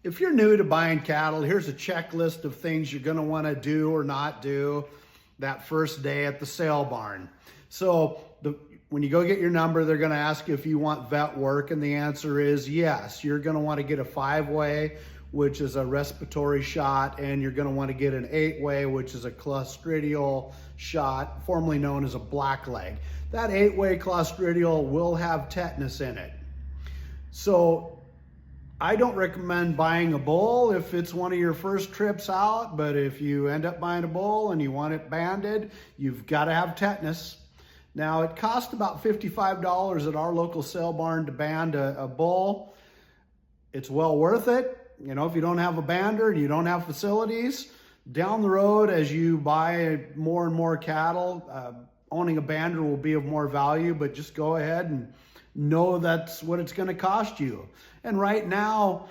If you're new to buying cattle, here's a checklist of things you're gonna wanna do or not do that first day at the sale barn. So when you go get your number, they're gonna ask you if you want vet work, and the answer is yes. You're gonna wanna get a 5-way, which is a respiratory shot, and you're gonna wanna get an 8-way, which is a clostridial shot, formerly known as a blackleg. That 8-way clostridial will have tetanus in it. So I don't recommend buying a bull if it's one of your first trips out, but if you end up buying a bull and you want it banded, you've got to have tetanus. Now, it costs about $55 at our local sale barn to band a bull. It's well worth it. You know, if you don't have a bander and you don't have facilities, down the road as you buy more and more cattle, owning a bander will be of more value, but just go ahead and know that's what it's going to cost you. And right now,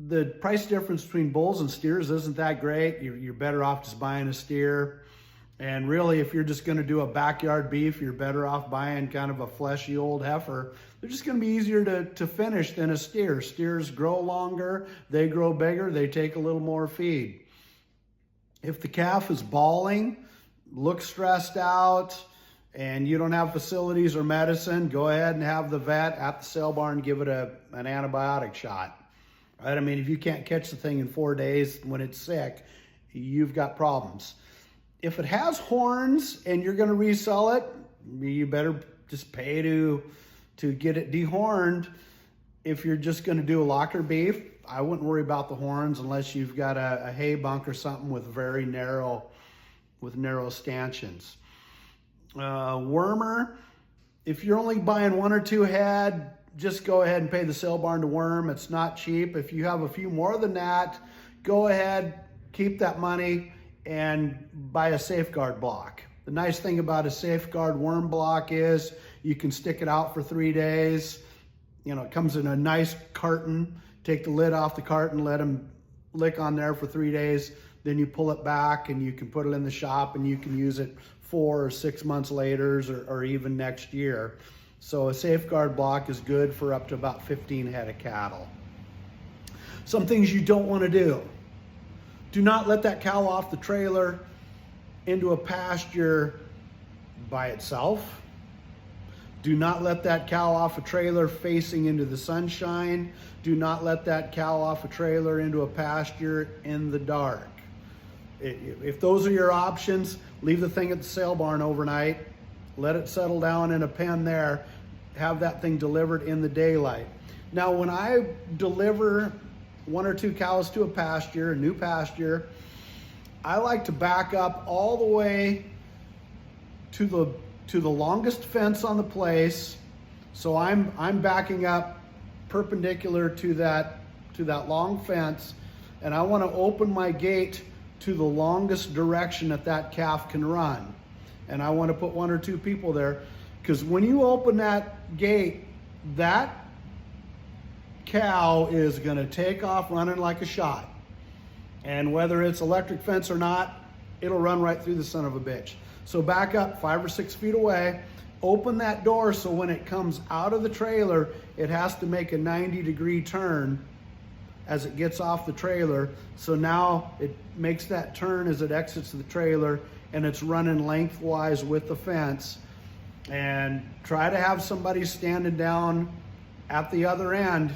the price difference between bulls and steers isn't that great. You're better off just buying a steer. And really, if you're just going to do a backyard beef, you're better off buying kind of a fleshy old heifer. They're just going to be easier to finish than a steer. Steers grow longer, they grow bigger, they take a little more feed. If the calf is bawling, looks stressed out, and you don't have facilities or medicine, go ahead and have the vet at the sale barn give it an antibiotic shot. Right? I mean, if you can't catch the thing in 4 days when it's sick, you've got problems. If it has horns and you're gonna resell it, you better just pay to get it dehorned. If you're just gonna do a locker beef, I wouldn't worry about the horns unless you've got a hay bunk or something with very narrow stanchions. Wormer, if you're only buying 1 or 2 head, just go ahead and pay the sale barn to worm. It's not cheap. If you have a few more than that, go ahead, keep that money and buy a safeguard block. The nice thing about a safeguard worm block is you can stick it out for 3 days. You know, it comes in a nice carton. Take the lid off the carton, let them lick on there for 3 days. Then you pull it back and you can put it in the shop and you can use it 4 or 6 months later or even next year. So a safeguard block is good for up to about 15 head of cattle. Some things you don't want to do. Do not let that cow off the trailer into a pasture by itself. Do not let that cow off a trailer facing into the sunshine. Do not let that cow off a trailer into a pasture in the dark. If those are your options, leave the thing at the sale barn overnight, let it settle down in a pen there, have that thing delivered in the daylight. Now, when I deliver 1 or 2 cows to a new pasture, I like to back up all the way to the longest fence on the place. So I'm backing up perpendicular to that long fence, and I want to open my gate to the longest direction that calf can run. And I want to put 1 or 2 people there, because when you open that gate, that cow is going to take off running like a shot. And whether it's electric fence or not, it'll run right through the son of a bitch. So back up 5 or 6 feet away, open that door so when it comes out of the trailer, it has to make a 90-degree turn as it gets off the trailer. So now it makes that turn as it exits the trailer and it's running lengthwise with the fence. And try to have somebody standing down at the other end,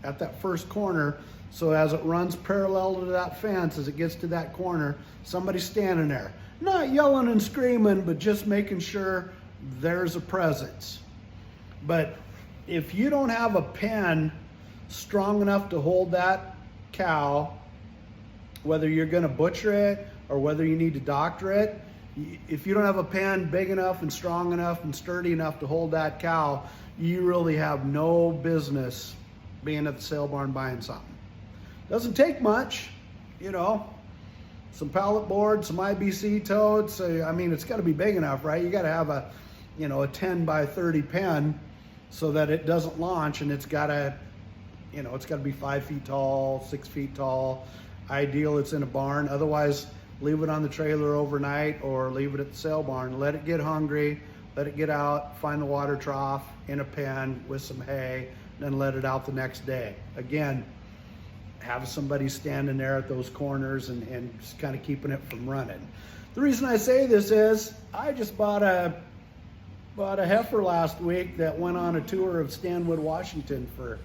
at that first corner, so as it runs parallel to that fence, as it gets to that corner, somebody's standing there. Not yelling and screaming, but just making sure there's a presence. But if you don't have a pen strong enough to hold that cow, whether you're going to butcher it or whether you need to doctor it, if you don't have a pen big enough and strong enough and sturdy enough to hold that cow, you really have no business being at the sale barn buying something. Doesn't take much, you know, some pallet board, some IBC totes. I mean, it's got to be big enough, right? You got to have a 10 by 30 pen so that it doesn't launch, and it's got to, it's got to be 5 feet tall, 6 feet tall. Ideal it's in a barn. Otherwise, leave it on the trailer overnight or leave it at the sale barn. Let it get hungry, let it get out, find the water trough in a pen with some hay, then let it out the next day. Again, have somebody standing there at those corners and just kind of keeping it from running. The reason I say this is I just bought a heifer last week that went on a tour of Stanwood, Washington for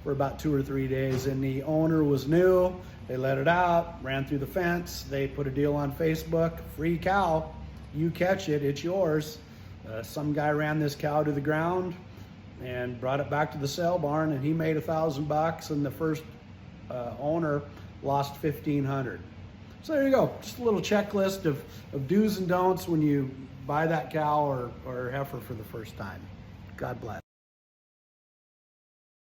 about 2 or 3 days, and the owner was new. They let it out, ran through the fence. They put a deal on Facebook, free cow. You catch it, it's yours. Some guy ran this cow to the ground and brought it back to the sale barn, and he made $1,000, and the first owner lost $1,500. So there you go, just a little checklist of do's and don'ts when you buy that cow or heifer for the first time. God bless.